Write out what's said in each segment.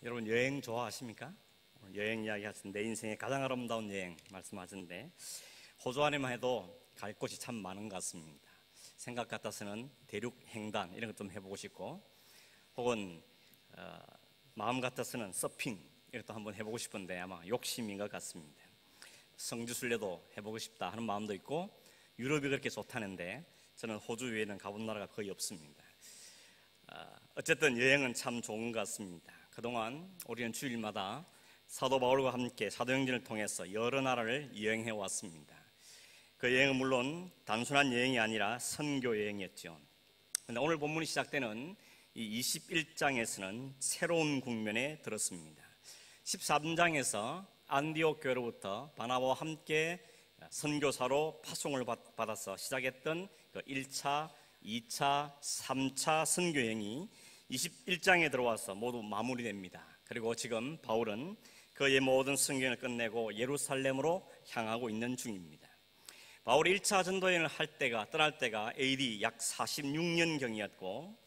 여러분 여행 좋아하십니까? 오늘 여행 이야기 하시는데 내 인생의 가장 아름다운 여행 말씀하셨는데 호주 안에만 해도 갈 곳이 참 많은 것 같습니다. 생각 같아서는 대륙 횡단 이런 것 좀 해보고 싶고 혹은 마음 같아서는 서핑 이런 것도 한번 해보고 싶은데 아마 욕심인 것 같습니다. 성지순례도 해보고 싶다 하는 마음도 있고 유럽이 그렇게 좋다는데 저는 호주 외에는 가본 나라가 거의 없습니다. 어쨌든 여행은 참 좋은 것 같습니다. 그동안 우리는 주일마다 사도 바울과 함께 사도행전을 통해서 여러 나라를 여행해 왔습니다. 그 여행은 물론 단순한 여행이 아니라 선교 여행이었죠. 그런데 오늘 본문이 시작되는 이 21장에서는 새로운 국면에 들었습니다. 13장에서 안디옥 교회로부터 바나바와 함께 선교사로 파송을 받아서 시작했던 그 1차, 2차, 3차 선교여행이 21장에 들어와서 모두 마무리됩니다. 그리고 지금 바울은 그의 모든 선교여행을 끝내고 예루살렘으로 향하고 있는 중입니다. 바울이 1차 전도여행을 떠날 때가 AD 약 46년경이었고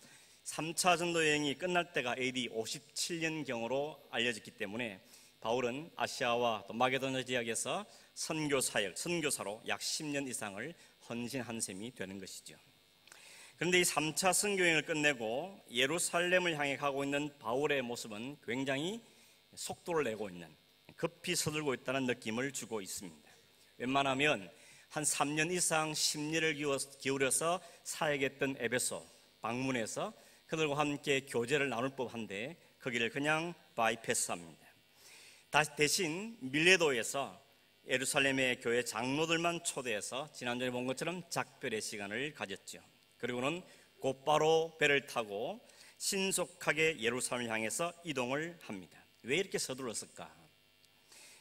3차 전도여행이 끝날 때가 AD 57년경으로 알려졌기 때문에 바울은 아시아와 또 마게도냐 지역에서 선교사로 약 10년 이상을 헌신한 셈이 되는 것이죠. 그런데 이 3차 선교여행을 끝내고 예루살렘을 향해 가고 있는 바울의 모습은 굉장히 속도를 내고 있는, 급히 서둘고 있다는 느낌을 주고 있습니다. 웬만하면 한 3년 이상 심리를 기울여서 사역했던 에베소 방문해서 그들과 함께 교제를 나눌 법한데 거기를 그냥 바이패스합니다. 대신 밀레도에서 예루살렘의 교회 장로들만 초대해서 지난주에 본 것처럼 작별의 시간을 가졌죠. 그리고는 곧바로 배를 타고 신속하게 예루살렘을 향해서 이동을 합니다. 왜 이렇게 서둘렀을까?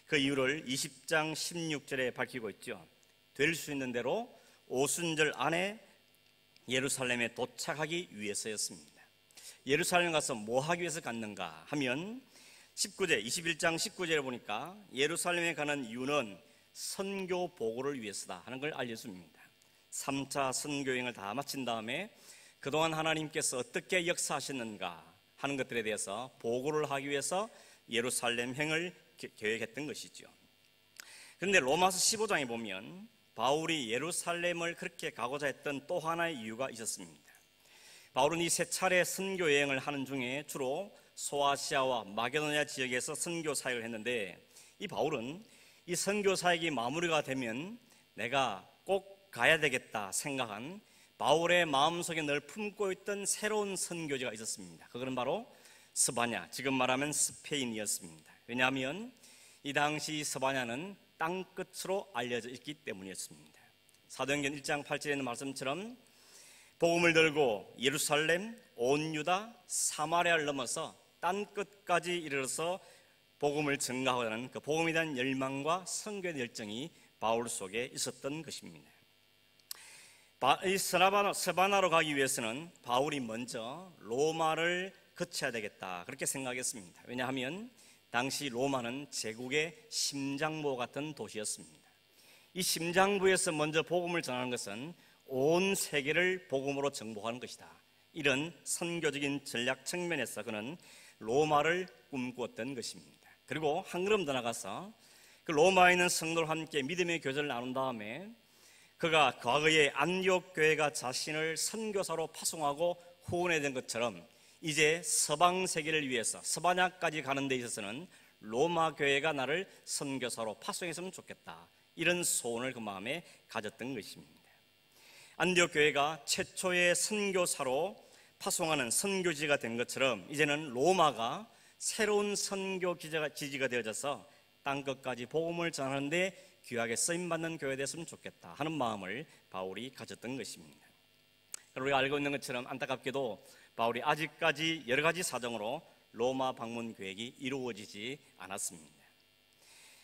그 이유를 20장 16절에 밝히고 있죠. 될 수 있는 대로 오순절 안에 예루살렘에 도착하기 위해서였습니다. 예루살렘 가서 뭐 하기 위해서 갔는가 하면 21장 19절에 보니까 예루살렘에 가는 이유는 선교 보고를 위해서다 하는 걸 알려줍니다. 3차 선교여행을 다 마친 다음에 그동안 하나님께서 어떻게 역사하셨는가 하는 것들에 대해서 보고를 하기 위해서 예루살렘행을 계획했던 것이죠. 그런데 로마서 15장에 보면 바울이 예루살렘을 그렇게 가고자 했던 또 하나의 이유가 있었습니다. 바울은 이 세 차례 선교여행을 하는 중에 주로 소아시아와 마게도냐 지역에서 선교 사역을 했는데 이 바울은 이 선교 사역이 마무리가 되면 내가 꼭 가야 되겠다 생각한 바울의 마음속에 늘 품고 있던 새로운 선교지가 있었습니다. 그것은 바로 스바냐, 지금 말하면 스페인이었습니다. 왜냐하면 이 당시 스바냐는 땅끝으로 알려져 있기 때문이었습니다. 사도행전 1장 8절에 있는 말씀처럼 복음을 들고 예루살렘, 온 유다, 사마리아를 넘어서 땅끝까지 이르러서 복음을 증가하고자 하는 그 복음에 대한 열망과 선교의 열정이 바울 속에 있었던 것입니다. 이 스바나로 가기 위해서는 바울이 먼저 로마를 거쳐야 되겠다 그렇게 생각했습니다. 왜냐하면 당시 로마는 제국의 심장부 같은 도시였습니다. 이 심장부에서 먼저 복음을 전하는 것은 온 세계를 복음으로 정복하는 것이다. 이런 선교적인 전략 측면에서 그는 로마를 꿈꾸었던 것입니다. 그리고 한 걸음 더 나가서 그 로마에 있는 성도들과 함께 믿음의 교제를 나눈 다음에 그가 과거에 안디옥 교회가 자신을 선교사로 파송하고 후원해야 것처럼 이제 서방 세계를 위해서 스바냐까지 가는 데 있어서는 로마 교회가 나를 선교사로 파송했으면 좋겠다. 이런 소원을 그 마음에 가졌던 것입니다. 안디옥 교회가 최초의 선교사로 파송하는 선교지가 된 것처럼 이제는 로마가 새로운 선교 지지가 되어져서 땅끝까지 복음을 전하는데 귀하게 쓰임받는 교회 됐으면 좋겠다 하는 마음을 바울이 가졌던 것입니다. 우리가 알고 있는 것처럼 안타깝게도 바울이 아직까지 여러 가지 사정으로 로마 방문 계획이 이루어지지 않았습니다.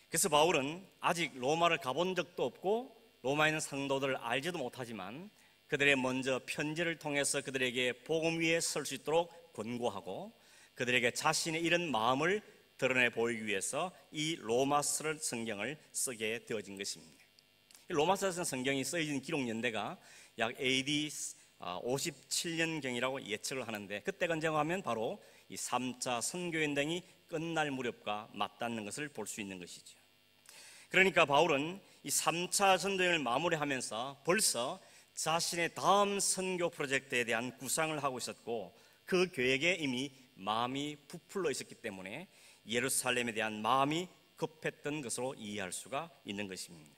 그래서 바울은 아직 로마를 가본 적도 없고 로마에 있는 성도들을 알지도 못하지만 그들의 먼저 편지를 통해서 그들에게 복음 위에 설 수 있도록 권고하고 그들에게 자신의 이런 마음을 드러내 보이기 위해서 이 로마서 성경을 쓰게 되어진 것입니다. 로마서 성경이 쓰여진 기록 연대가 약 AD 57년경이라고 예측을 하는데 그때가 언제가 하면 바로 이 3차 선교여행이 끝날 무렵과 맞닿는 것을 볼 수 있는 것이죠. 그러니까 바울은 이 3차 전도여행을 마무리하면서 벌써 자신의 다음 선교 프로젝트에 대한 구상을 하고 있었고, 그 계획에 이미 마음이 부풀러 있었기 때문에 예루살렘에 대한 마음이 급했던 것으로 이해할 수가 있는 것입니다.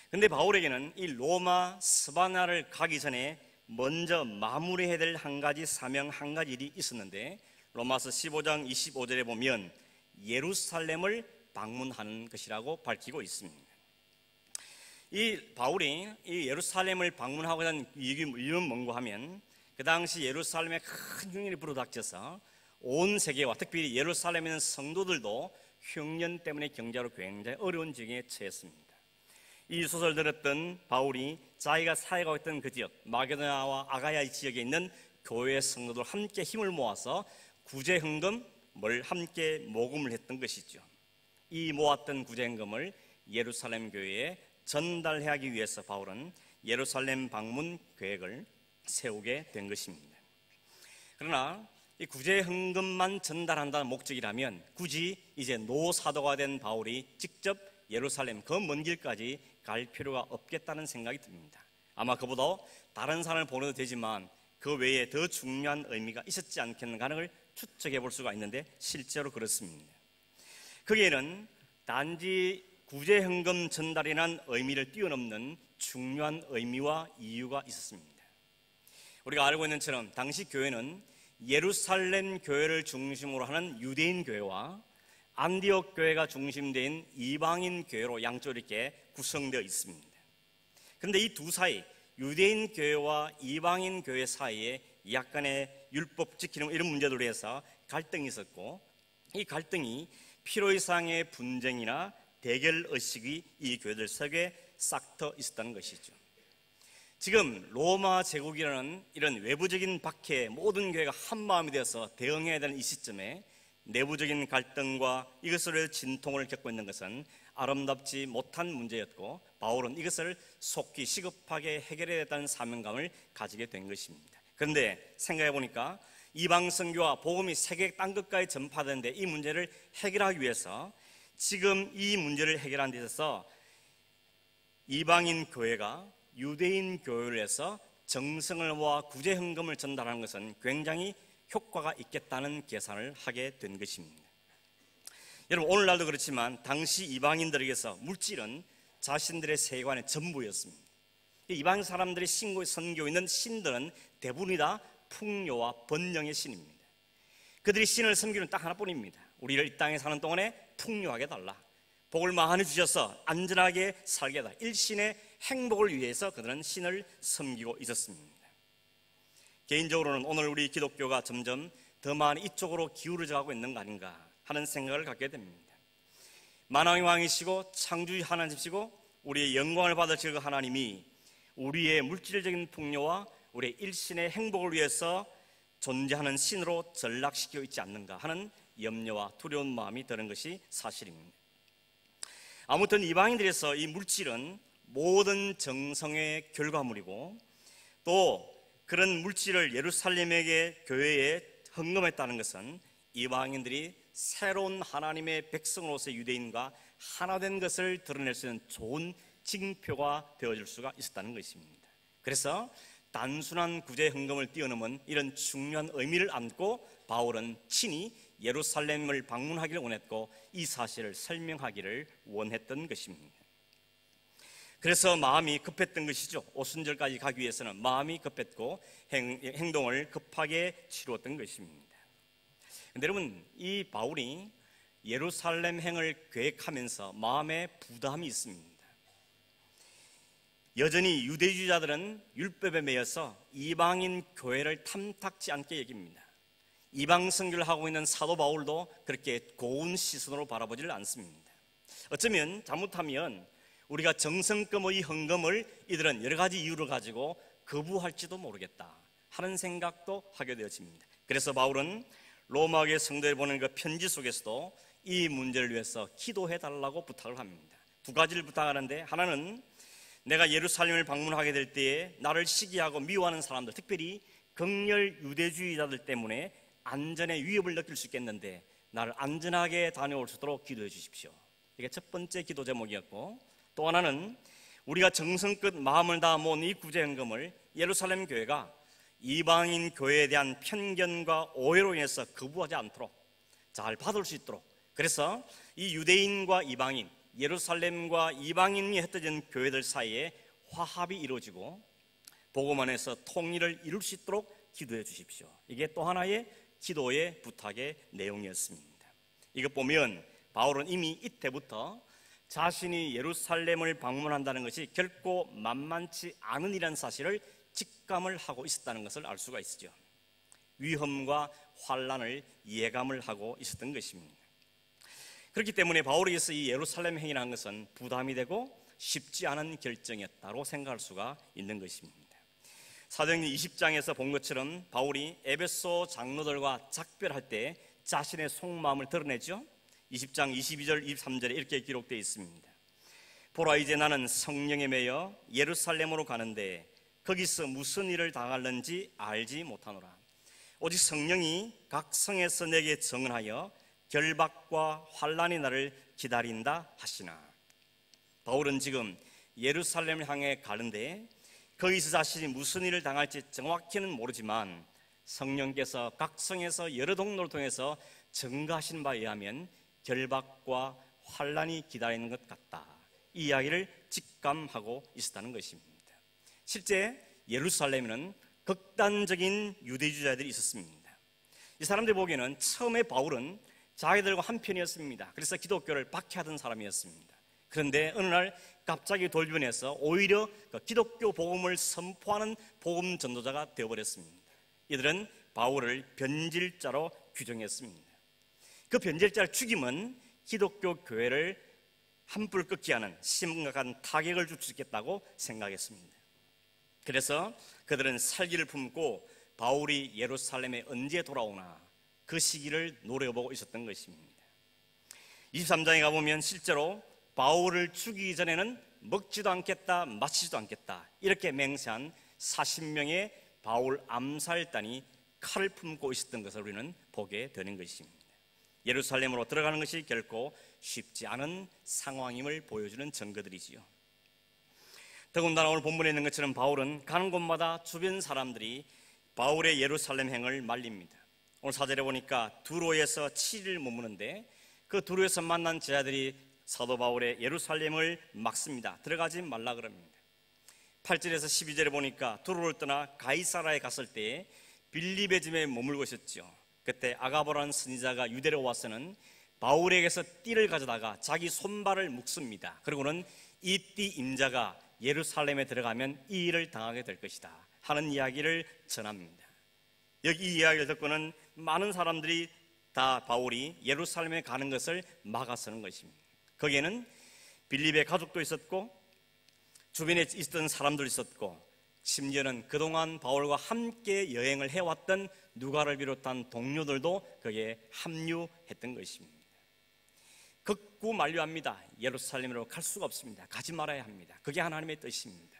그런데 바울에게는 이 로마 스바냐를 가기 전에 먼저 마무리해야 될 한 가지 사명, 한 가지 일이 있었는데, 로마서 15장 25절에 보면 예루살렘을 방문하는 것이라고 밝히고 있습니다. 이 바울이 이 예루살렘을 방문하고자 하는 이유는 뭔가 하면, 그 당시 예루살렘에 큰 흉년이 불어닥쳐서 온 세계와 특별히 예루살렘에 있는 성도들도 흉년 때문에 경제로 굉장히 어려운 지경에 처했습니다. 이 소설을 들었던 바울이 자기가 사역하고 있던 그 지역 마게도냐와 아가야 지역에 있는 교회 성도들 함께 힘을 모아서 구제헌금을 함께 모금을 했던 것이죠. 이 모았던 구제헌금을 예루살렘 교회에 전달하기 위해서 바울은 예루살렘 방문 계획을 세우게 된 것입니다. 그러나 이 구제헌금만 전달한다는 목적이라면 굳이 이제 노사도가 된 바울이 직접 예루살렘 그 먼 길까지 갈 필요가 없겠다는 생각이 듭니다. 아마 그보다 다른 사람을 보내도 되지만 그 외에 더 중요한 의미가 있었지 않겠는가 하는 걸 추측해 볼 수가 있는데, 실제로 그렇습니다. 거기에는 단지 구제헌금 전달이라는 의미를 뛰어넘는 중요한 의미와 이유가 있었습니다. 우리가 알고 있는 것처럼 당시 교회는 예루살렘 교회를 중심으로 하는 유대인 교회와 안디옥 교회가 중심된 이방인 교회로 양쪽으로 이렇게 구성되어 있습니다. 그런데 이 두 사이, 유대인 교회와 이방인 교회 사이에 약간의 율법 지키는 이런 문제들로 해서 갈등이 있었고, 이 갈등이 필요이상의 분쟁이나 대결 의식이 이 교회들 속에 싹터 있었다는 것이죠. 지금 로마 제국이라는 이런 외부적인 박해에 모든 교회가 한마음이 되어서 대응해야 되는 이 시점에 내부적인 갈등과 이것으로 진통을 겪고 있는 것은 아름답지 못한 문제였고, 바울은 이것을 속히 시급하게 해결해야 했다는 사명감을 가지게 된 것입니다. 그런데 생각해 보니까 이방 선교와 복음이 세계 땅끝까지 전파되는데 이 문제를 해결하기 위해서 지금 이 문제를 해결하는 데 있어서 이방인 교회가 유대인 교회를 해서 정성을 모아 구제헌금을 전달하는 것은 굉장히 효과가 있겠다는 계산을 하게 된 것입니다. 여러분, 오늘날도 그렇지만 당시 이방인들에게서 물질은 자신들의 세관의 전부였습니다. 이방 사람들이 선교에 있는 신들은 대부분이 다 풍요와 번영의 신입니다. 그들이 신을 섬기는 딱 하나뿐입니다. 우리를 이 땅에 사는 동안에 풍요하게 달라, 복을 많이 주셔서 안전하게 살게 해달라, 일신의 행복을 위해서 그들은 신을 섬기고 있었습니다. 개인적으로는 오늘 우리 기독교가 점점 더 많이 이쪽으로 기울어져 가고 있는 거 아닌가 하는 생각을 갖게 됩니다. 만왕의 왕이시고 창조주 하나님이시고 우리의 영광을 받을 그 하나님이 우리의 물질적인 풍요와 우리의 일신의 행복을 위해서 존재하는 신으로 전락시키고 있지 않는가 하는 염려와 두려운 마음이 드는 것이 사실입니다. 아무튼 이방인들에서 이 물질은 모든 정성의 결과물이고, 또 그런 물질을 예루살렘에게 교회에 헌금했다는 것은 이방인들이 새로운 하나님의 백성으로서의 유대인과 하나 된 것을 드러낼 수 있는 좋은 징표가 되어줄 수가 있었다는 것입니다. 그래서 단순한 구제 헌금을 뛰어넘은 이런 중요한 의미를 안고 바울은 친히 예루살렘을 방문하기를 원했고 이 사실을 설명하기를 원했던 것입니다. 그래서 마음이 급했던 것이죠. 오순절까지 가기 위해서는 마음이 급했고 행동을 급하게 치루었던 것입니다. 그런데 여러분, 이 바울이 예루살렘 행을 계획하면서 마음에 부담이 있습니다. 여전히 유대주의자들은 율법에 매여서 이방인 교회를 탐탁지 않게 여깁니다. 이방 선교를 하고 있는 사도 바울도 그렇게 고운 시선으로 바라보지를 않습니다. 어쩌면 잘못하면 우리가 정성금의 헌금을 이들은 여러 가지 이유를 가지고 거부할지도 모르겠다 하는 생각도 하게 되어집니다. 그래서 바울은 로마교회 성도에 보낸 그 편지 속에서도 이 문제를 위해서 기도해달라고 부탁을 합니다. 두 가지를 부탁하는데, 하나는 내가 예루살렘을 방문하게 될 때에 나를 시기하고 미워하는 사람들, 특별히 극렬 유대주의자들 때문에 안전의 위협을 느낄 수 있겠는데 나를 안전하게 다녀올 수 있도록 기도해 주십시오. 이게 첫 번째 기도 제목이었고, 또 하나는 우리가 정성껏 마음을 다하 모은 이 구제헌금을 예루살렘 교회가 이방인 교회에 대한 편견과 오해로 인해서 거부하지 않도록 잘 받을 수 있도록, 그래서 이 유대인과 이방인, 예루살렘과 이방인이 흩어진 교회들 사이에 화합이 이루어지고 복음 안에서 통일을 이룰 수 있도록 기도해 주십시오. 이게 또 하나의 기도의 부탁의 내용이었습니다. 이것 보면 바울은 이미 이때부터 자신이 예루살렘을 방문한다는 것이 결코 만만치 않은 일이라는 사실을 직감을 하고 있었다는 것을 알 수가 있죠. 위험과 환난을 예감을 하고 있었던 것입니다. 그렇기 때문에 바울에게서 이 예루살렘 행이라는 것은 부담이 되고 쉽지 않은 결정이었다고 생각할 수가 있는 것입니다. 사도행전 20장에서 본 것처럼 바울이 에베소 장로들과 작별할 때 자신의 속마음을 드러내죠. 20장 22절 23절에 이렇게 기록되어 있습니다. 보라, 이제 나는 성령에 매여 예루살렘으로 가는데 거기서 무슨 일을 당할는지 알지 못하노라. 오직 성령이 각 성에서 내게 증언하여 결박과 환난이 나를 기다린다 하시나. 바울은 지금 예루살렘을 향해 가는데 거기서 자신이 무슨 일을 당할지 정확히는 모르지만 성령께서 각 성에서 여러 동로를 통해서 증거하신 바에 의하면 결박과 환난이 기다리는 것 같다, 이 이야기를 직감하고 있었다는 것입니다. 실제 예루살렘에는 극단적인 유대주의자들이 있었습니다. 이 사람들 보기에는 처음에 바울은 자기들과 한편이었습니다. 그래서 기독교를 박해하던 사람이었습니다. 그런데 어느 날 갑자기 돌변해서 오히려 기독교 복음을 선포하는 복음 전도자가 되어버렸습니다. 이들은 바울을 변질자로 규정했습니다. 그 변질자를 죽이면 기독교 교회를 한불 끄게 하는 심각한 타격을 줄 수 있겠다고 생각했습니다. 그래서 그들은 살기를 품고 바울이 예루살렘에 언제 돌아오나 그 시기를 노려보고 있었던 것입니다. 23장에 가보면 실제로 바울을 죽이기 전에는 먹지도 않겠다, 마시지도 않겠다, 이렇게 맹세한 40명의 바울 암살단이 칼을 품고 있었던 것을 우리는 보게 되는 것입니다. 예루살렘으로 들어가는 것이 결코 쉽지 않은 상황임을 보여주는 증거들이지요. 더군다나 오늘 본문에 있는 것처럼 바울은 가는 곳마다 주변 사람들이 바울의 예루살렘 행을 말립니다. 오늘 사절에 보니까 두로에서 7일 머무는데 그 두로에서 만난 제자들이 사도 바울의 예루살렘을 막습니다. 들어가지 말라 그럽니다. 8절에서 12절에 보니까 두로를 떠나 가이사라에 갔을 때 빌립의 집에 머물고 있었죠. 그때 아가보라는 선지자가 유대로 와서는 바울에게서 띠를 가져다가 자기 손발을 묶습니다. 그리고는 이 띠 임자가 예루살렘에 들어가면 이 일을 당하게 될 것이다 하는 이야기를 전합니다. 여기 이 이야기를 듣고는 많은 사람들이 다 바울이 예루살렘에 가는 것을 막아서는 것입니다. 거기에는 빌립의 가족도 있었고 주변에 있었던 사람도 있었고 심지어는 그동안 바울과 함께 여행을 해왔던 누가를 비롯한 동료들도 거기에 합류했던 것입니다. 극구 만류합니다. 예루살렘으로 갈 수가 없습니다. 가지 말아야 합니다. 그게 하나님의 뜻입니다.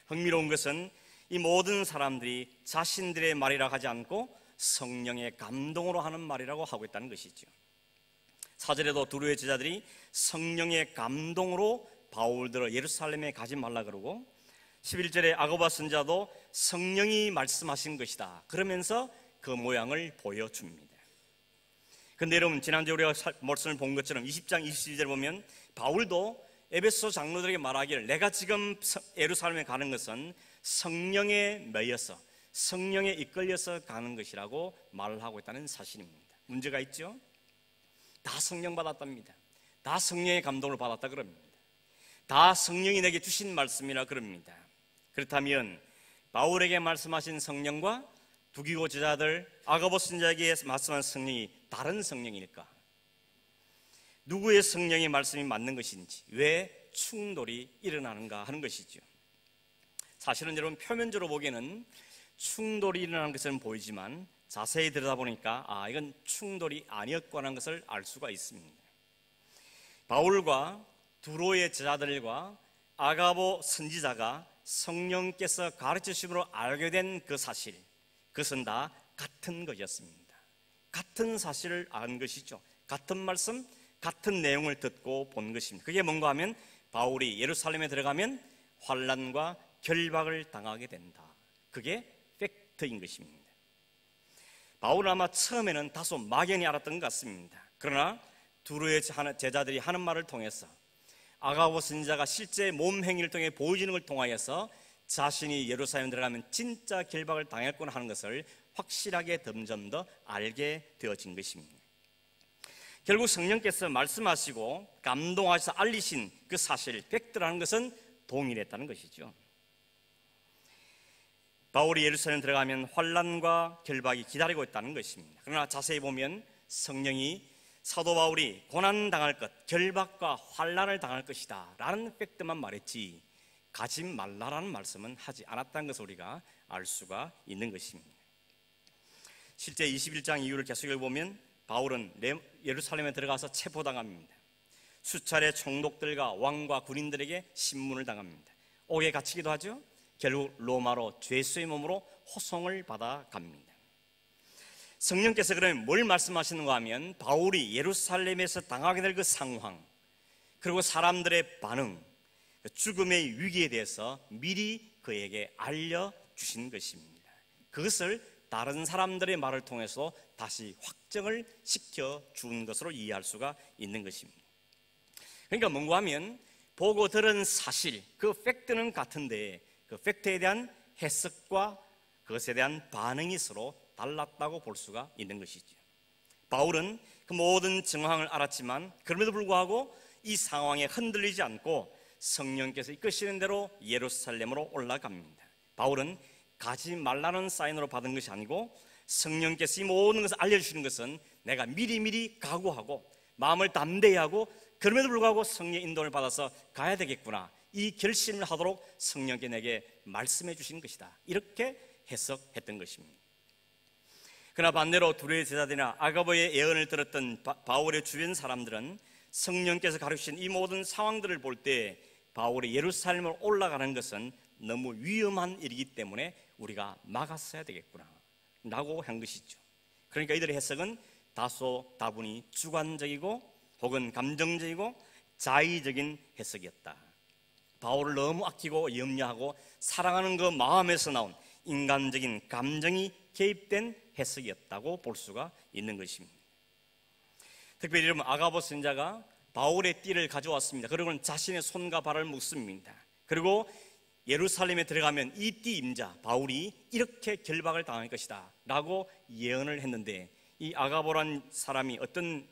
흥미로운 것은 이 모든 사람들이 자신들의 말이라 하지 않고 성령의 감동으로 하는 말이라고 하고 있다는 것이죠. 4절에도 두로의 제자들이 성령의 감동으로 바울들을 예루살렘에 가지 말라 그러고 11절에 아고바 선지자도 성령이 말씀하신 것이다 그러면서 그 모양을 보여줍니다. 그런데 여러분, 지난주에 우리가 말씀을 본 것처럼 20장 22절에 보면 바울도 에베소 장로들에게 말하기를 내가 지금 예루살렘에 가는 것은 성령에 매여서 성령에 이끌려서 가는 것이라고 말을 하고 있다는 사실입니다. 문제가 있죠? 다 성령 받았답니다. 다 성령의 감동을 받았다 그럽니다. 다 성령이 내게 주신 말씀이라 그럽니다. 그렇다면 바울에게 말씀하신 성령과 두기고 제자들 아가보 선지자에게 말씀한 성령이 다른 성령일까? 누구의 성령의 말씀이 맞는 것인지, 왜 충돌이 일어나는가 하는 것이죠. 사실은 여러분, 표면적으로 보기에는 충돌이 일어나는 것은 보이지만 자세히 들여다보니까 이건 충돌이 아니었구나 것을 알 수가 있습니다. 바울과 두로의 제자들과 아가보 선지자가 성령께서 가르치심으로 알게 된 그 사실, 그것은 다 같은 것이었습니다. 같은 사실을 안 것이죠. 같은 말씀, 같은 내용을 듣고 본 것입니다. 그게 뭔가 하면 바울이 예루살렘에 들어가면 환난과 결박을 당하게 된다. 그게 팩트인 것입니다. 바울은 아마 처음에는 다소 막연히 알았던 것 같습니다. 그러나 두루의 제자들이 하는 말을 통해서 아가보 선지자가 실제 몸 행위를 통해 보여주는 걸 통하여서 자신이 예루살렘에 들어가면 진짜 결박을 당했구나 하는 것을 확실하게 점점 더 알게 되어진 것입니다. 결국 성령께서 말씀하시고 감동하셔서 알리신 그 사실, 팩트라는 것은 동일했다는 것이죠. 바울이 예루살렘에 들어가면 환난과 결박이 기다리고 있다는 것입니다. 그러나 자세히 보면 성령이 사도 바울이 고난당할 것, 결박과 환난을 당할 것이다 라는 팩트만 말했지 가지 말라라는 말씀은 하지 않았다는 것을 우리가 알 수가 있는 것입니다. 실제 21장 이후를 계속 읽어보면 바울은 예루살렘에 들어가서 체포당합니다. 수차례 총독들과 왕과 군인들에게 신문을 당합니다. 옥에 갇히기도 하죠. 결국 로마로 죄수의 몸으로 호송을 받아갑니다. 성령께서 그러면 뭘 말씀하시는가 하면 바울이 예루살렘에서 당하게 될 그 상황, 그리고 사람들의 반응, 죽음의 위기에 대해서 미리 그에게 알려주신 것입니다. 그것을 다른 사람들의 말을 통해서 다시 확정을 시켜준 것으로 이해할 수가 있는 것입니다. 그러니까 뭔가 하면 보고 들은 사실, 그 팩트는 같은데 그 팩트에 대한 해석과 그것에 대한 반응이 서로 달랐다고 볼 수가 있는 것이죠. 바울은 그 모든 정황을 알았지만 그럼에도 불구하고 이 상황에 흔들리지 않고 성령께서 이끄시는 대로 예루살렘으로 올라갑니다. 바울은 가지 말라는 사인으로 받은 것이 아니고 성령께서 이 모든 것을 알려주시는 것은 내가 미리미리 각오하고 마음을 담대히 하고 그럼에도 불구하고 성령의 인도를 받아서 가야 되겠구나, 이 결심을 하도록 성령께 내게 말씀해 주신 것이다, 이렇게 해석했던 것입니다. 그러나 반대로 두레의 제자들이나 아가보의 예언을 들었던 바울의 주변 사람들은 성령께서 가르치신 이 모든 상황들을 볼 때 바울이 예루살렘으로 올라가는 것은 너무 위험한 일이기 때문에 우리가 막았어야 되겠구나 라고 한 것이죠. 그러니까 이들의 해석은 다소 다분히 주관적이고 혹은 감정적이고 자의적인 해석이었다. 바울을 너무 아끼고 염려하고 사랑하는 그 마음에서 나온 인간적인 감정이 개입된 해석이었다고 볼 수가 있는 것입니다. 특별히 여러분, 아가보 선지자가 바울의 띠를 가져왔습니다. 그리고는 자신의 손과 발을 묶습니다. 그리고 예루살렘에 들어가면 이 띠 임자 바울이 이렇게 결박을 당할 것이다 라고 예언을 했는데, 이 아가보란 사람이 어떤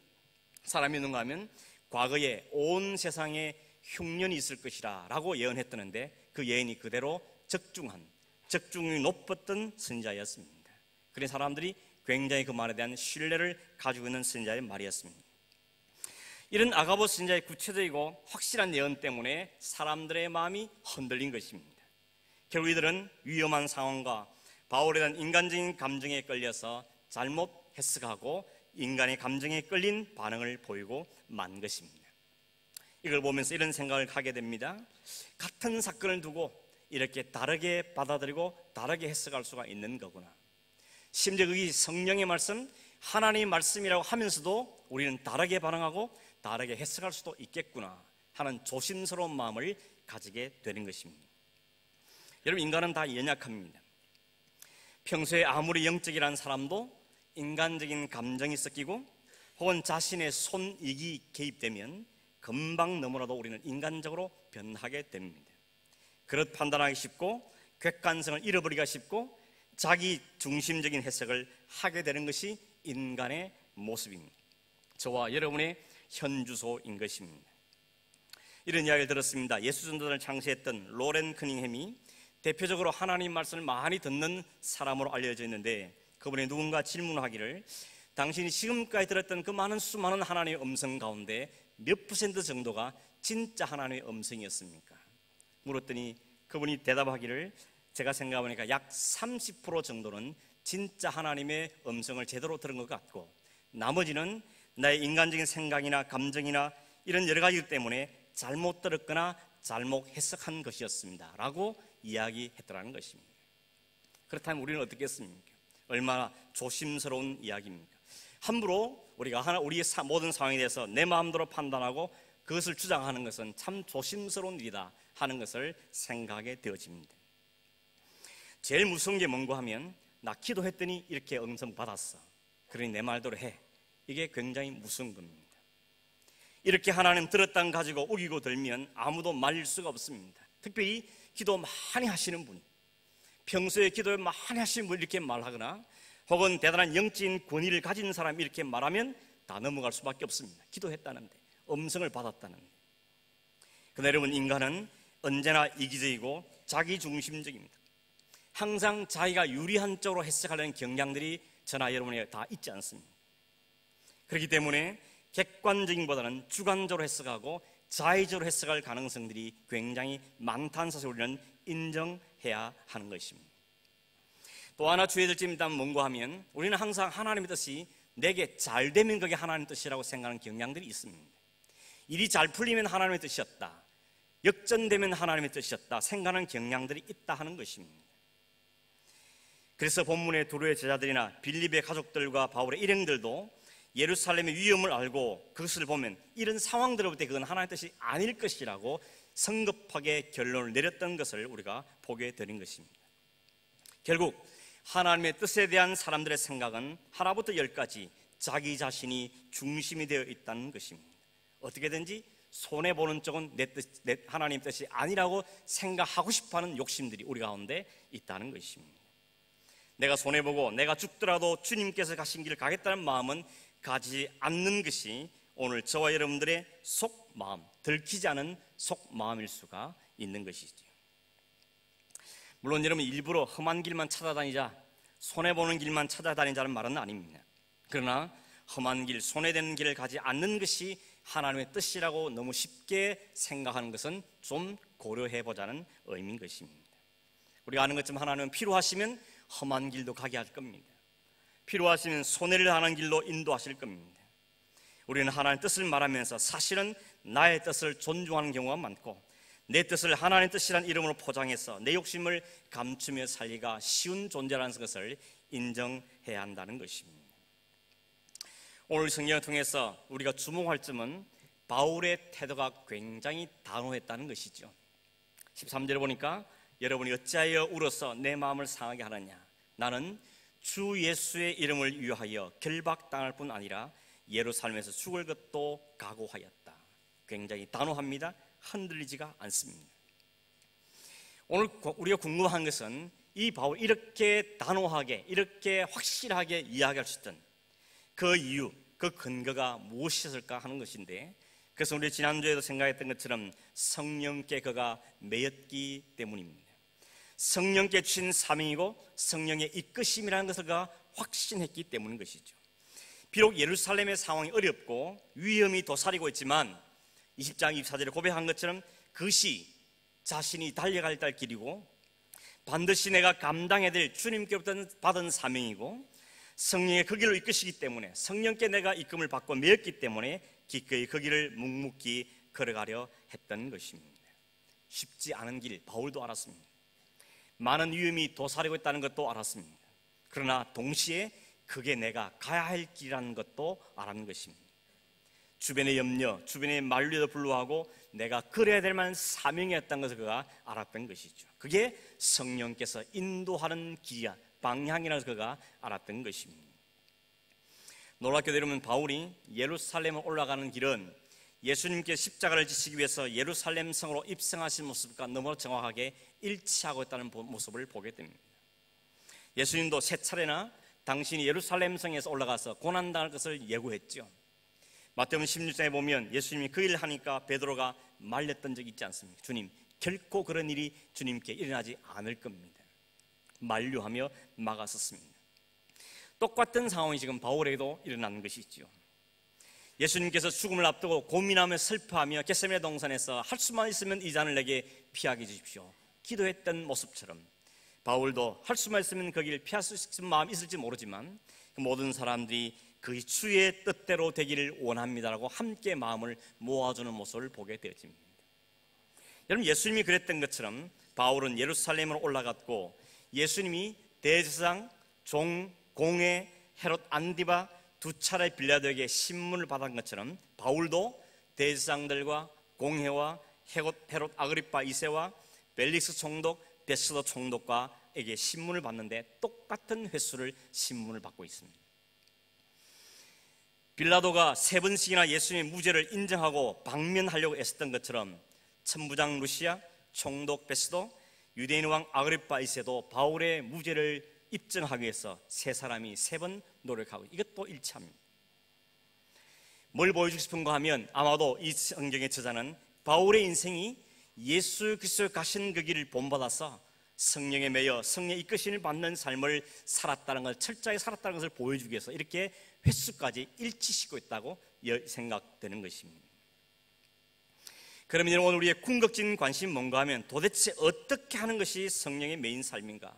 사람이었는가 하면 과거에 온 세상에 흉년이 있을 것이라 라고 예언했다는데 그 예언이 그대로 적중이 높았던 선지자였습니다. 그래서 사람들이 굉장히 그 말에 대한 신뢰를 가지고 있는 선지자의 말이었습니다. 이런 아가보 선지자의 구체적이고 확실한 예언 때문에 사람들의 마음이 흔들린 것입니다. 결국 이들은 위험한 상황과 바울에 대한 인간적인 감정에 끌려서 잘못 해석하고 인간의 감정에 끌린 반응을 보이고 만 것입니다. 이걸 보면서 이런 생각을 하게 됩니다. 같은 사건을 두고 이렇게 다르게 받아들이고 다르게 해석할 수가 있는 거구나. 심지어 그게 성령의 말씀, 하나님의 말씀이라고 하면서도 우리는 다르게 반응하고 다르게 해석할 수도 있겠구나 하는 조심스러운 마음을 가지게 되는 것입니다. 여러분, 인간은 다 연약합니다. 평소에 아무리 영적이라는 사람도 인간적인 감정이 섞이고 혹은 자신의 손익이 개입되면 금방 너무나도 우리는 인간적으로 변하게 됩니다. 그릇 판단하기 쉽고 객관성을 잃어버리기가 쉽고 자기 중심적인 해석을 하게 되는 것이 인간의 모습입니다. 저와 여러분의 현주소인 것입니다. 이런 이야기를 들었습니다. 예수전도단을 창시했던 로렌 커닝햄이 대표적으로 하나님 말씀을 많이 듣는 사람으로 알려져 있는데, 그분이 누군가 질문하기를 당신이 지금까지 들었던 그 수많은 하나님의 음성 가운데 몇 % 정도가 진짜 하나님의 음성이었습니까? 물었더니 그분이 대답하기를 제가 생각해보니까 약 30% 정도는 진짜 하나님의 음성을 제대로 들은 것 같고 나머지는 나의 인간적인 생각이나 감정이나 이런 여러 가지 때문에 잘못 들었거나 잘못 해석한 것이었습니다 라고 이야기했더라는 것입니다. 그렇다면 우리는 어떻겠습니까? 얼마나 조심스러운 이야기입니까? 함부로 우리가 우리의 모든 상황에 대해서 내 마음대로 판단하고 그것을 주장하는 것은 참 조심스러운 일이다 하는 것을 생각하게 되어집니다. 제일 무서운 게 뭔가 하면 나 기도했더니 이렇게 응답 받았어, 그러니 내 말대로 해. 이게 굉장히 무서운 겁니다. 이렇게 하나님 들었다는 가지고 우기고 들면 아무도 말릴 수가 없습니다. 특별히 기도 많이 하시는 분, 평소에 기도를 많이 하시는 분 이렇게 말하거나 혹은 대단한 영적인 권위를 가진 사람이 이렇게 말하면 다 넘어갈 수밖에 없습니다. 기도했다는데, 음성을 받았다는데. 그러나 여러분, 인간은 언제나 이기적이고 자기중심적입니다. 항상 자기가 유리한 쪽으로 해석하려는 경향들이 저나 여러분에게 다 있지 않습니다. 그렇기 때문에 객관적인 보다는 주관적으로 해석하고 자의적으로 해석할 가능성들이 굉장히 많다는 사실을 우리는 인정해야 하는 것입니다. 또 하나 주의해야 될 점이 있다면 뭔가 하면 우리는 항상 하나님의 뜻이 내게 잘 되면 그게 하나님의 뜻이라고 생각하는 경향들이 있습니다. 일이 잘 풀리면 하나님의 뜻이었다, 역전되면 하나님의 뜻이었다 생각하는 경향들이 있다 하는 것입니다. 그래서 본문의 두루의 제자들이나 빌립의 가족들과 바울의 일행들도 예루살렘의 위험을 알고 그것을 보면 이런 상황들을 볼 때 그건 하나님의 뜻이 아닐 것이라고 성급하게 결론을 내렸던 것을 우리가 보게 되는 것입니다. 결국 하나님의 뜻에 대한 사람들의 생각은 하나부터 열까지 자기 자신이 중심이 되어 있다는 것입니다. 어떻게든지 손해보는 쪽은 하나님의 뜻이 아니라고 생각하고 싶어하는 욕심들이 우리 가운데 있다는 것입니다. 내가 손해보고 내가 죽더라도 주님께서 가신 길을 가겠다는 마음은 가지 않는 것이 오늘 저와 여러분들의 속마음, 들키지 않은 속마음일 수가 있는 것이죠. 물론 여러분, 일부러 험한 길만 찾아다니자, 손해보는 길만 찾아다니자는 말은 아닙니다. 그러나 험한 길, 손해되는 길을 가지 않는 것이 하나님의 뜻이라고 너무 쉽게 생각하는 것은 좀 고려해보자는 의미인 것입니다. 우리가 아는 것처럼 하나님은 필요하시면 험한 길도 가게 할 겁니다. 필요하시면 손해를 당하는 길로 인도하실 겁니다. 우리는 하나님의 뜻을 말하면서 사실은 나의 뜻을 존중하는 경우가 많고 내 뜻을 하나님의 뜻이라는 이름으로 포장해서 내 욕심을 감추며 살기가 쉬운 존재라는 것을 인정해야 한다는 것입니다. 오늘 성경을 통해서 우리가 주목할 점은 바울의 태도가 굉장히 단호했다는 것이죠. 13절에 보니까 여러분이 어찌하여 울어서 내 마음을 상하게 하느냐, 나는 주 예수의 이름을 위하여 결박당할 뿐 아니라 예루살렘에서 죽을 것도 각오하였다. 굉장히 단호합니다. 흔들리지가 않습니다. 오늘 우리가 궁금한 것은 이 바울 이렇게 단호하게, 이렇게 확실하게 이야기할 수 있던 그 이유, 그 근거가 무엇이었을까 하는 것인데, 그래서 우리 지난주에도 생각했던 것처럼 성령께 그가 매였기 때문입니다. 성령께 주신 사명이고 성령의 이끄심이라는 것을 그가 확신했기 때문인 것이죠. 비록 예루살렘의 상황이 어렵고 위험이 도사리고 있지만 20장 24절에 고백한 것처럼 그것이 자신이 달려갈 길이고 반드시 내가 감당해야 될 주님께로부터 받은 사명이고 성령의 그 길로 이끄시기 때문에, 성령께 내가 이끌음을 받고 매였기 때문에 기꺼이 그 길을 묵묵히 걸어가려 했던 것입니다. 쉽지 않은 길, 바울도 알았습니다. 많은 위험이 도사리고 있다는 것도 알았습니다. 그러나 동시에 그게 내가 가야 할 길이라는 것도 알았는 것입니다. 주변의 염려, 주변의 만류에도 불구하고 내가 그래야 될 만한 사명이었다는 것을 그가 알았던 것이죠. 그게 성령께서 인도하는 길이야, 방향이라서 그가 알았던 것입니다. 놀랍게도 여러분, 바울이 예루살렘에 올라가는 길은 예수님께 십자가를 지시기 위해서 예루살렘 성으로 입성하신 모습과 너무 정확하게 일치하고 있다는 모습을 보게 됩니다. 예수님도 세 차례나 당신이 예루살렘 성에서 올라가서 고난당할 것을 예고했죠. 마태복음 16장에 보면 예수님이 그 일을 하니까 베드로가 말렸던 적이 있지 않습니까? 주님, 결코 그런 일이 주님께 일어나지 않을 겁니다. 만류하며 막았었습니다. 똑같은 상황이 지금 바울에게도 일어나는 것이죠. 예수님께서 죽음을 앞두고 고민하며 슬퍼하며 겟세마네 동산에서 할 수만 있으면 이 잔을 내게 피하게 해주십시오 기도했던 모습처럼 바울도 할 수만 있으면 그 길을 피할 수 있는 마음이 있을지 모르지만 그 모든 사람들이 그 주의 뜻대로 되기를 원합니다라고 함께 마음을 모아주는 모습을 보게 되어집니다. 여러분, 예수님이 그랬던 것처럼 바울은 예루살렘으로 올라갔고 예수님이 대제사장, 종, 공회, 헤롯 안디바, 두 차례 빌라도에게 신문을 받은 것처럼 바울도 대제사장들과 공회와 헤롯 아그리파 2세와 벨릭스 총독, 베스도 총독과에게 신문을 받는데 똑같은 횟수를 신문을 받고 있습니다. 빌라도가 3번씩이나 예수님의 무죄를 인정하고 방면하려고 애썼던 것처럼 천부장 루시아, 총독 베스도, 유대인 왕 아그리파 2세도 바울의 무죄를 입증하기 위해서 3사람이 3번 노력하고, 이것도 일치합니다. 뭘 보여주고 싶은가 하면 아마도 이 성경의 저자는 바울의 인생이 예수 그리스도의 가신 그 길을 본받아서 성령에 매여 성령의 이끄심을 받는 삶을 살았다는 걸, 철저하게 살았다는 것을 보여주기 위해서 이렇게 횟수까지 일치시키고 있다고 생각되는 것입니다. 그러면 오늘 우리의 궁극적인 관심은 뭔가 하면 도대체 어떻게 하는 것이 성령의 매인 삶인가,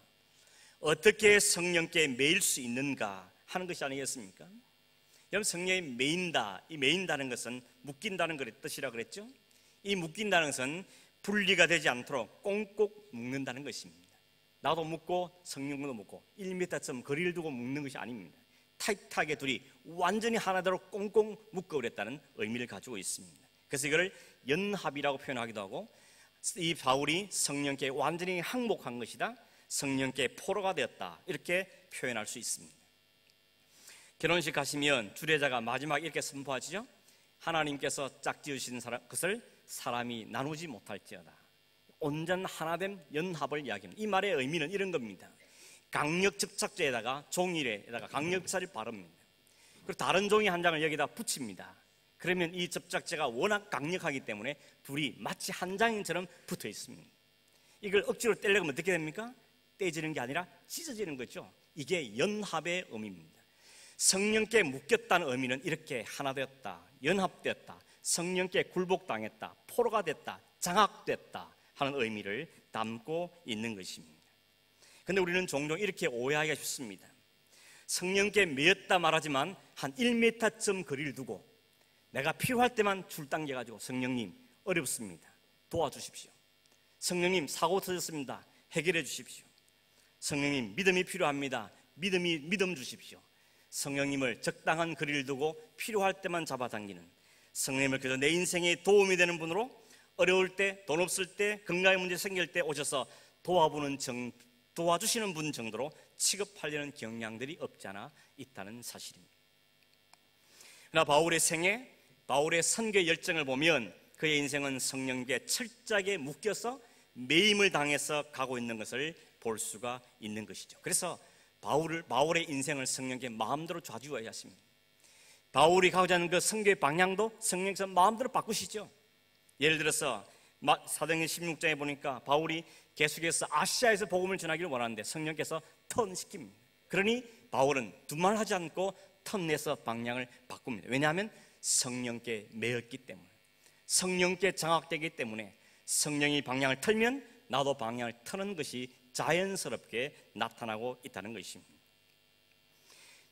어떻게 성령께 매일 수 있는가 하는 것이 아니겠습니까? 여러분, 성령이 매인다, 이 매인다는 것은 묶인다는 뜻이라 그랬죠? 이 묶인다는 것은 분리가 되지 않도록 꽁꽁 묶는다는 것입니다. 나도 묶고 성령도 묶고 1m쯤 거리를 두고 묶는 것이 아닙니다. 타이트하게 둘이 완전히 하나대로 꽁꽁 묶어버렸다는 의미를 가지고 있습니다. 그래서 이걸 연합이라고 표현하기도 하고, 이 바울이 성령께 완전히 항복한 것이다, 성령께 포로가 되었다, 이렇게 표현할 수 있습니다. 결혼식 가시면 주례자가 마지막 이렇게 선포하시죠. 하나님께서 짝지으신 것을 사람이 나누지 못할지어다. 온전 하나됨 연합을 이야기합니다. 이 말의 의미는 이런 겁니다. 강력 접착제에다가 종이에다가 강력 접착제를 바릅니다. 그리고 다른 종이 한 장을 여기다 붙입니다. 그러면 이 접착제가 워낙 강력하기 때문에 둘이 마치 한 장인처럼 붙어 있습니다. 이걸 억지로 떼려면 어떻게 됩니까? 떼지는 게 아니라 찢어지는 거죠. 이게 연합의 의미입니다. 성령께 묶였다는 의미는 이렇게 하나 되었다, 연합되었다, 성령께 굴복당했다, 포로가 됐다, 장악됐다 하는 의미를 담고 있는 것입니다. 그런데 우리는 종종 이렇게 오해하기가 쉽습니다. 성령께 매였다 말하지만 한 1m쯤 거리를 두고 내가 필요할 때만 줄 당겨가지고, 성령님 어렵습니다, 도와주십시오. 성령님 사고 터졌습니다, 해결해 주십시오. 성령님 믿음이 필요합니다, 믿음 주십시오. 성령님을 적당한 거리를 두고 필요할 때만 잡아당기는, 성령님을 그저 내 인생에 도움이 되는 분으로 어려울 때, 돈 없을 때, 건강의 문제 생길 때 오셔서 도와주시는 분 정도로 취급하려는 경향들이 없지 않아 있다는 사실입니다. 그러나 바울의 생애, 바울의 선교의 열정을 보면 그의 인생은 성령께 철저하게 묶여서 매임을 당해서 가고 있는 것을 볼 수가 있는 것이죠. 그래서 바울의 인생을 성령께 마음대로 좌지우지하게 하십니다. 바울이 가고자 하는 그 선교의 방향도 성령께서 마음대로 바꾸시죠. 예를 들어서 사도행전 16장에 보니까 바울이 계속해서 아시아에서 복음을 전하기를 원하는데 성령께서 턴시킵니다. 그러니 바울은 두말 하지 않고 턴내서 방향을 바꿉니다. 왜냐하면 성령께 매였기 때문에, 성령께 장악되기 때문에 성령이 방향을 틀면 나도 방향을 트는 것이 자연스럽게 나타나고 있다는 것입니다.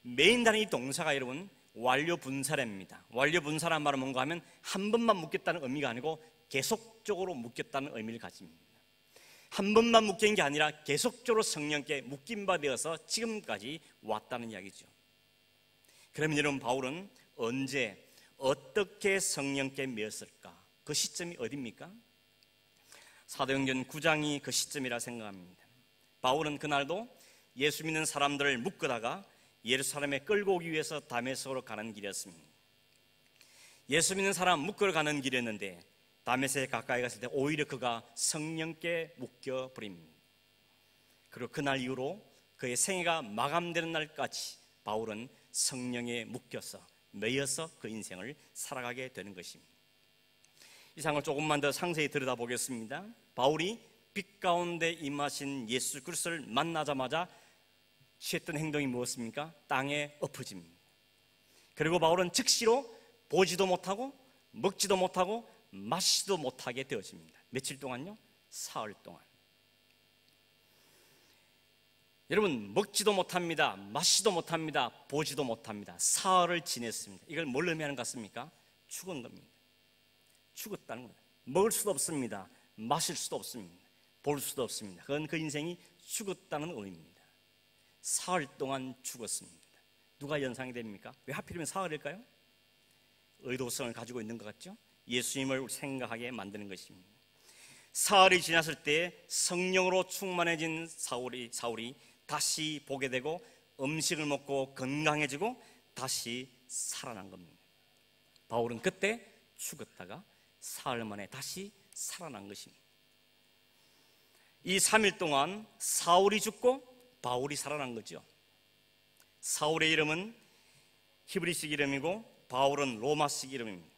매인다는 이 동사가 여러분 완료분사랍니다. 완료분사란 말은 뭔가 하면 한 번만 묶였다는 의미가 아니고 계속적으로 묶였다는 의미를 가집니다. 한 번만 묶인 게 아니라 계속적으로 성령께 묶임 바 되어서 지금까지 왔다는 이야기죠. 그러면 여러분, 바울은 언제 어떻게 성령께 매였을까? 그 시점이 어디입니까? 사도행전 9장이 그 시점이라 생각합니다. 바울은 그날도 예수 믿는 사람들을 묶어다가 예루살렘에 끌고 오기 위해서 다메섹으로 가는 길이었습니다. 예수 믿는 사람 묶으러 가는 길이었는데 다메섹에 가까이 갔을 때 오히려 그가 성령께 묶여버립니다. 그리고 그날 이후로 그의 생애가 마감되는 날까지 바울은 성령에 묶여서 매여서 그 인생을 살아가게 되는 것입니다. 이 상을 조금만 더 상세히 들여다보겠습니다. 바울이 빛 가운데 임하신 예수 그리스도를 만나자마자 취했던 행동이 무엇입니까? 땅에 엎어집니다. 그리고 바울은 즉시로 보지도 못하고 먹지도 못하고 마시지도 못하게 되어집니다. 며칠 동안요? 사흘 동안. 여러분, 먹지도 못합니다, 마시지도 못합니다, 보지도 못합니다. 사흘을 지냈습니다. 이걸 뭘 의미하는 것 같습니까? 죽은 겁니다. 죽었다는 겁니다. 먹을 수도 없습니다, 마실 수도 없습니다, 볼 수도 없습니다. 그건 그 인생이 죽었다는 의미입니다. 사흘 동안 죽었습니다. 누가 연상이 됩니까? 왜 하필이면 사흘일까요? 의도성을 가지고 있는 것 같죠? 예수님을 생각하게 만드는 것입니다. 사흘이 지났을 때 성령으로 충만해진 사울이 다시 보게 되고 음식을 먹고 건강해지고 다시 살아난 겁니다. 바울은 그때 죽었다가 사흘 만에 다시 살아난 것입니다. 이 3일 동안 사울이 죽고 바울이 살아난 거죠. 사울의 이름은 히브리식 이름이고 바울은 로마식 이름입니다.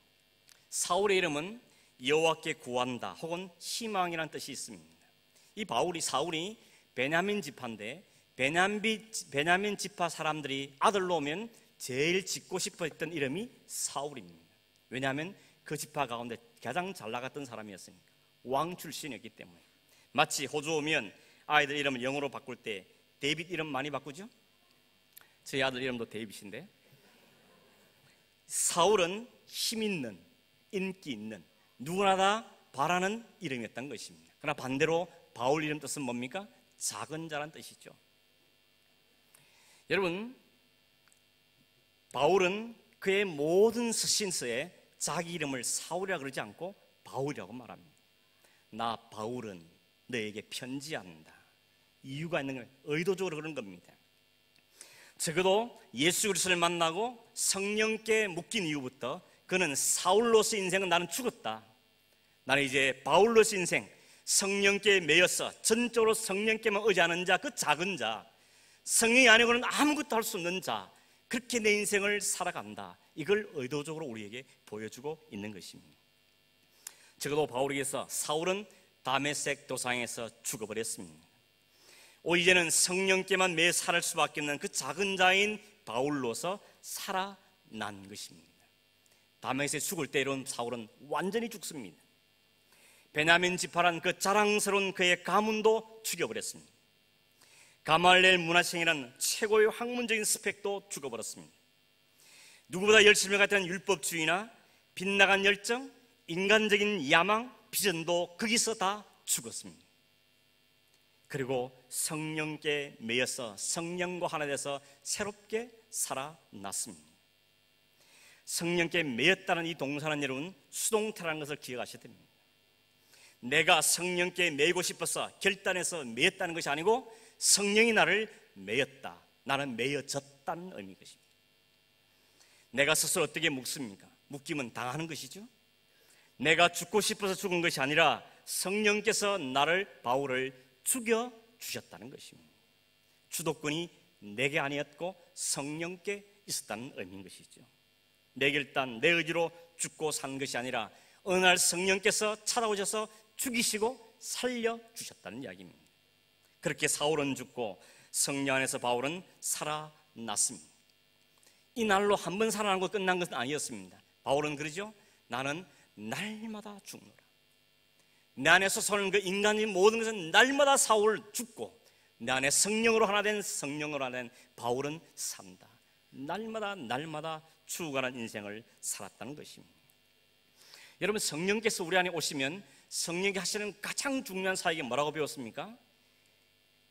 사울의 이름은 여호와께 구한다 혹은 희망이라는 뜻이 있습니다. 이 사울이 베냐민 지파인데 베냐민 지파 사람들이 아들 놓으면 제일 짓고 싶어 했던 이름이 사울입니다. 왜냐하면 그 지파 가운데 가장 잘 나갔던 사람이었으니까, 왕 출신이었기 때문에. 마치 호주 오면 아이들 이름을 영어로 바꿀 때 데이빗 이름 많이 바꾸죠? 저희 아들 이름도 데이빗인데, 사울은 힘 있는, 인기 있는, 누구나 다 바라는 이름이었던 것입니다. 그러나 반대로 바울 이름 뜻은 뭡니까? 작은 자란 뜻이죠. 여러분, 바울은 그의 모든 서신서에 자기 이름을 사울이라 그러지 않고 바울이라고 말합니다. 나 바울은 너에게 편지한다. 이유가 있는 거예요. 의도적으로 그런 겁니다. 적어도 예수 그리스도를 만나고 성령께 묶인 이후부터 그는 사울로서 인생은 나는 죽었다. 나는 이제 바울로서 인생, 성령께 매여서 전적으로 성령께만 의지하는 자, 그 작은 자, 성령이 아니고는 아무것도 할 수 없는 자, 그렇게 내 인생을 살아간다. 이걸 의도적으로 우리에게 보여주고 있는 것입니다. 적어도 바울에게서 사울은 다메섹 도상에서 죽어버렸습니다. 이제는 성령께만 매 살 수밖에 없는 그 작은 자인 바울로서 살아난 것입니다. 다메섹에 죽을 때 이런 사울은 완전히 죽습니다. 베냐민 지파란 그 자랑스러운 그의 가문도 죽여버렸습니다. 가말리엘 문화생이라는 최고의 학문적인 스펙도 죽어버렸습니다. 누구보다 열심히 같은 율법주의나 빗나간 열정, 인간적인 야망, 비전도 거기서 다 죽었습니다. 그리고 성령께 매여서 성령과 하나 돼서 새롭게 살아났습니다. 성령께 매였다는 이 동사는 여러분 수동태라는 것을 기억하셔야 됩니다. 내가 성령께 매이고 싶어서 결단해서 매였다는 것이 아니고 성령이 나를 매였다, 나는 매여졌다는 의미인 것입니다. 내가 스스로 어떻게 묶습니까? 묶이면 당하는 것이죠. 내가 죽고 싶어서 죽은 것이 아니라 성령께서 바울을 죽여주셨다는 것입니다. 주도권이 내게 아니었고 성령께 있었다는 의미인 것이죠. 내 결단, 내 의지로 죽고 산 것이 아니라 어느 날 성령께서 찾아오셔서 죽이시고 살려주셨다는 이야기입니다. 그렇게 사울은 죽고 성령 안에서 바울은 살아났습니다. 이 날로 한 번 살아난 거 끝난 것은 아니었습니다. 바울은 그러죠. 나는 날마다 죽노라. 내 안에서 솟는 그 인간의 모든 것은 날마다 사울 죽고 내 안에 성령으로 하나 된 바울은 산다. 날마다 죽어가는 인생을 살았다는 것입니다. 여러분, 성령께서 우리 안에 오시면 성령이 하시는 가장 중요한 사역이 뭐라고 배웠습니까?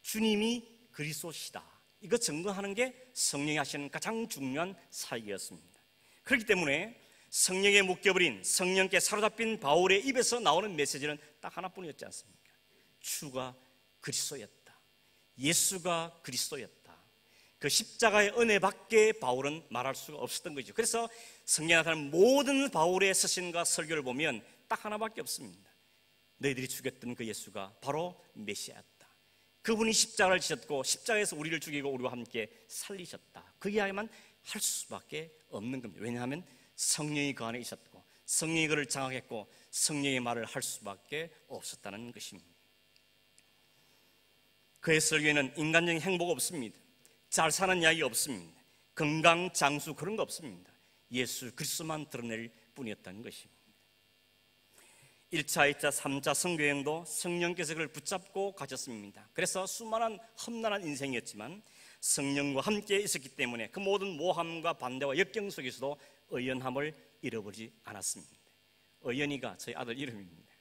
주님이 그리스도시다. 이거 증거하는 게 성령이 하시는 가장 중요한 사역이었습니다. 그렇기 때문에 성령에 묶여버린, 성령께 사로잡힌 바울의 입에서 나오는 메시지는 딱 하나뿐이었지 않습니까? 주가 그리스도였다. 예수가 그리스도였다. 그 십자가의 은혜밖에 바울은 말할 수가 없었던 거죠. 그래서 성경에 나타나는 모든 바울의 서신과 설교를 보면 딱 하나밖에 없습니다. 너희들이 죽였던 그 예수가 바로 메시아였다. 그분이 십자가를 지셨고 십자가에서 우리를 죽이고 우리와 함께 살리셨다. 그 이야기만 할 수밖에 없는 겁니다. 왜냐하면 성령이 그 안에 있었고 성령이 그를 장악했고 성령의 말을 할 수밖에 없었다는 것입니다. 그의 설교에는 인간적인 행복 없습니다. 잘 사는 이야기 없습니다. 건강, 장수 그런 거 없습니다. 예수 그리스도만 드러낼 뿐이었다는 것입니다. 1차, 2차, 3차 선교여행도 성령께서 그를 붙잡고 가셨습니다. 그래서 수많은 험난한 인생이었지만 성령과 함께 있었기 때문에 그 모든 모함과 반대와 역경 속에서도 의연함을 잃어버리지 않았습니다. 의연이가 저희 아들 이름입니다.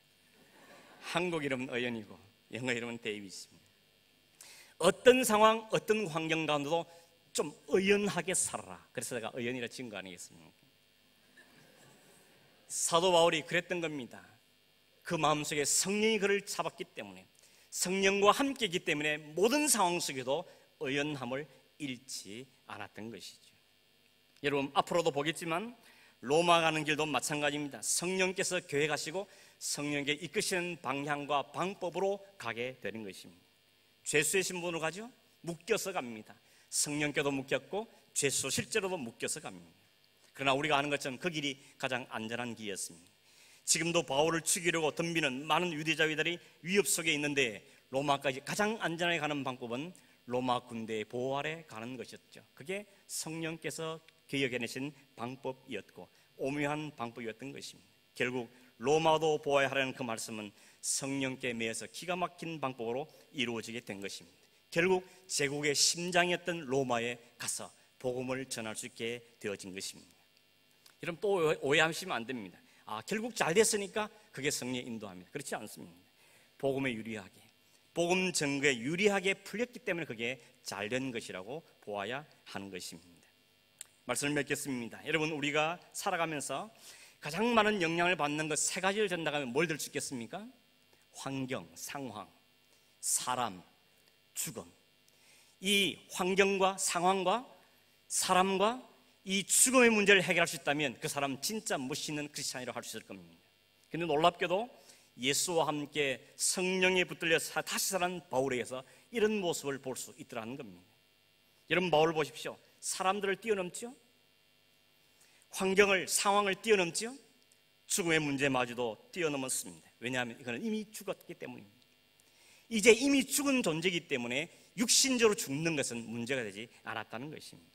한국 이름은 의연이고 영어 이름은 데이빗입니다. 어떤 상황, 어떤 환경 가운데도 좀 의연하게 살아라. 그래서 내가 의연이라 지은 거 아니겠습니까? 사도 바울이 그랬던 겁니다. 그 마음속에 성령이 그를 잡았기 때문에, 성령과 함께이기 때문에 모든 상황 속에도 의연함을 잃지 않았던 것이죠. 여러분, 앞으로도 보겠지만 로마 가는 길도 마찬가지입니다. 성령께서 교회 가시고 성령께 이끄시는 방향과 방법으로 가게 되는 것입니다. 죄수의 신분으로 가죠. 묶여서 갑니다. 성령께도 묶였고 죄수 실제로도 묶여서 갑니다. 그러나 우리가 아는 것처럼 그 길이 가장 안전한 길이었습니다. 지금도 바울을 죽이려고 덤비는 많은 유대자들이 위협 속에 있는데 로마까지 가장 안전하게 가는 방법은 로마 군대의 보호 아래 가는 것이었죠. 그게 성령께서 개혁해내신 방법이었고 오묘한 방법이었던 것입니다. 결국 로마도 보호해야 하라는 그 말씀은 성령께 매여서 기가 막힌 방법으로 이루어지게 된 것입니다. 결국 제국의 심장이었던 로마에 가서 복음을 전할 수 있게 되어진 것입니다. 여러분, 또 오해하시면 안 됩니다. 결국 잘 됐으니까 그게 성령의 인도합니다. 그렇지 않습니다. 복음에 유리하게, 복음 증거에 유리하게 풀렸기 때문에 그게 잘 된 것이라고 보아야 하는 것입니다. 말씀을 맺겠습니다. 여러분, 우리가 살아가면서 가장 많은 영향을 받는 것 세 가지를 전달하면 뭘 들 수 있겠습니까? 환경, 상황, 사람, 죽음. 이 환경과 상황과 사람과 이 죽음의 문제를 해결할 수 있다면 그 사람 진짜 멋있는 크리스찬이라고 할 수 있을 겁니다. 그런데 놀랍게도 예수와 함께 성령에 붙들려 다시 살아난 바울에게서 이런 모습을 볼 수 있더라는 겁니다. 여러분, 바울을 보십시오. 사람들을 뛰어넘지요. 환경을, 상황을 뛰어넘지요. 죽음의 문제마저도 뛰어넘었습니다. 왜냐하면 이거는 이미 죽었기 때문입니다. 이제 이미 죽은 존재이기 때문에 육신적으로 죽는 것은 문제가 되지 않았다는 것입니다.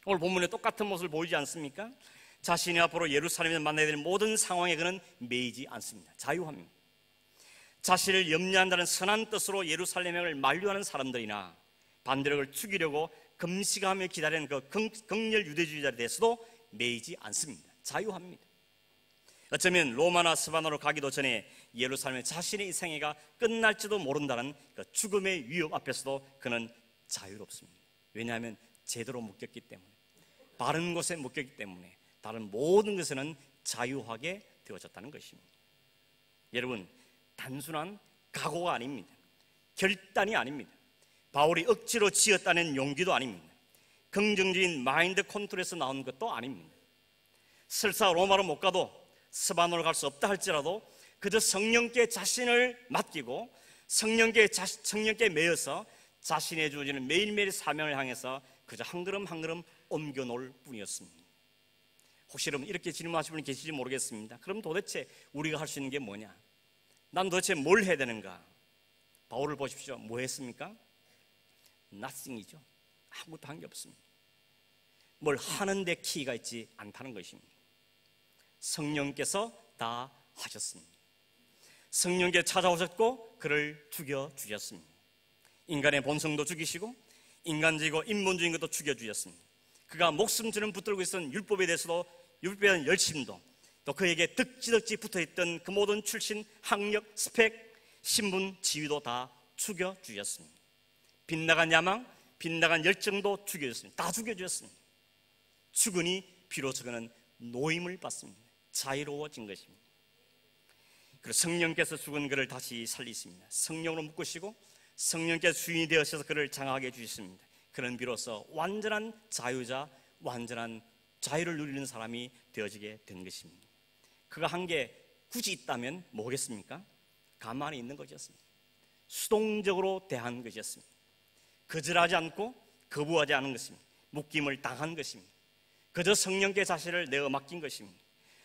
오늘 본문에 똑같은 모습을 보이지 않습니까? 자신이 앞으로 예루살렘에서 만나야 될 모든 상황에 그는 매이지 않습니다. 자유합니다. 자신을 염려한다는 선한 뜻으로 예루살렘을 만류하는 사람들이나 반대로 그를 죽이려고 금식하며 기다리는 그 극렬 유대주의자에 대해서도 매이지 않습니다. 자유합니다. 어쩌면 로마나 스바나로 가기도 전에 예루살렘의 자신의 이 생애가 끝날지도 모른다는 그 죽음의 위협 앞에서도 그는 자유롭습니다. 왜냐하면 제대로 묶였기 때문에, 바른 곳에 묶였기 때문에 다른 모든 것에는 자유하게 되어졌다는 것입니다. 여러분, 단순한 각오가 아닙니다. 결단이 아닙니다. 바울이 억지로 지었다는 용기도 아닙니다. 긍정적인 마인드 컨트롤에서 나온 것도 아닙니다. 설사 로마로 못 가도 스바노로 갈 수 없다 할지라도 그저 성령께 자신을 맡기고 성령께 매여서 자신의 주어지는 매일매일 사명을 향해서 그저 한 걸음 한 걸음 옮겨 놓을 뿐이었습니다. 혹시 여러분 이렇게 질문하시는 분이 계실지 모르겠습니다. 그럼 도대체 우리가 할 수 있는 게 뭐냐? 난 도대체 뭘 해야 되는가? 바울을 보십시오. 뭐 했습니까? nothing이죠. 아무것도 한 게 없습니다. 뭘 하는데 키가 있지 않다는 것입니다. 성령께서 다 하셨습니다. 성령께 찾아오셨고 그를 죽여주셨습니다. 인간의 본성도 죽이시고 인간적이고 인본주의인 것도 죽여주셨습니다. 그가 목숨 전을 붙들고 있었던 율법에 대해서도 율법에 대한 열심도, 또 그에게 덕지덕지 붙어있던 그 모든 출신, 학력, 스펙, 신분, 지위도 다 죽여주셨습니다. 빗나간 야망, 빗나간 열정도 죽여주셨습니다. 다 죽여주셨습니다. 죽으니 비로소 그는 노임을 받습니다. 자유로워진 것입니다. 그리고 성령께서 죽은 그를 다시 살리십니다. 성령으로 묶으시고 성령께서 주인이 되어서 그를 장하게 해주셨습니다. 그는 비로소 완전한 자유자, 완전한 자유를 누리는 사람이 되어지게 된 것입니다. 그가 한 게 굳이 있다면 뭐겠습니까? 가만히 있는 것이었습니다. 수동적으로 대한 것이었습니다. 거절하지 않고 거부하지 않은 것입니다. 묶임을 당한 것입니다. 그저 성령께 자신을 내어 맡긴 것입니다.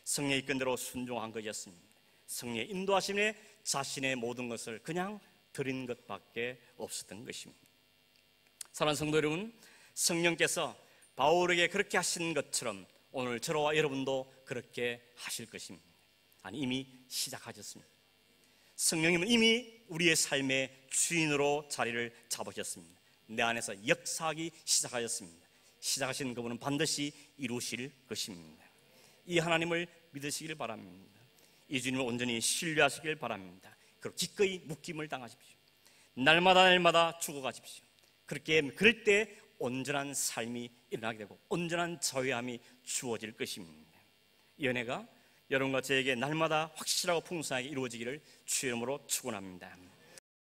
성령의 이끈 대로 순종한 것이었습니다. 성령의 인도하심에 자신의 모든 것을 그냥 드린 것밖에 없었던 것입니다. 사랑하는 성도 여러분, 성령께서 바울에게 그렇게 하신 것처럼 오늘 저와 여러분도 그렇게 하실 것입니다. 아니, 이미 시작하셨습니다. 성령님은 이미 우리의 삶의 주인으로 자리를 잡으셨습니다. 내 안에서 역사하기 시작하셨습니다. 시작하신 그분은 반드시 이루실 것입니다. 이 하나님을 믿으시길 바랍니다. 이 주님을 온전히 신뢰하시길 바랍니다. 그리고 기꺼이 묶임을 당하십시오. 날마다 죽어가십시오. 그럴 때 온전한 삶이 일어나게 되고 온전한 자유함이 주어질 것입니다. 이 은혜가 여러분과 저에게 날마다 확실하고 풍성하게 이루어지기를 주의 이름으로 축원합니다.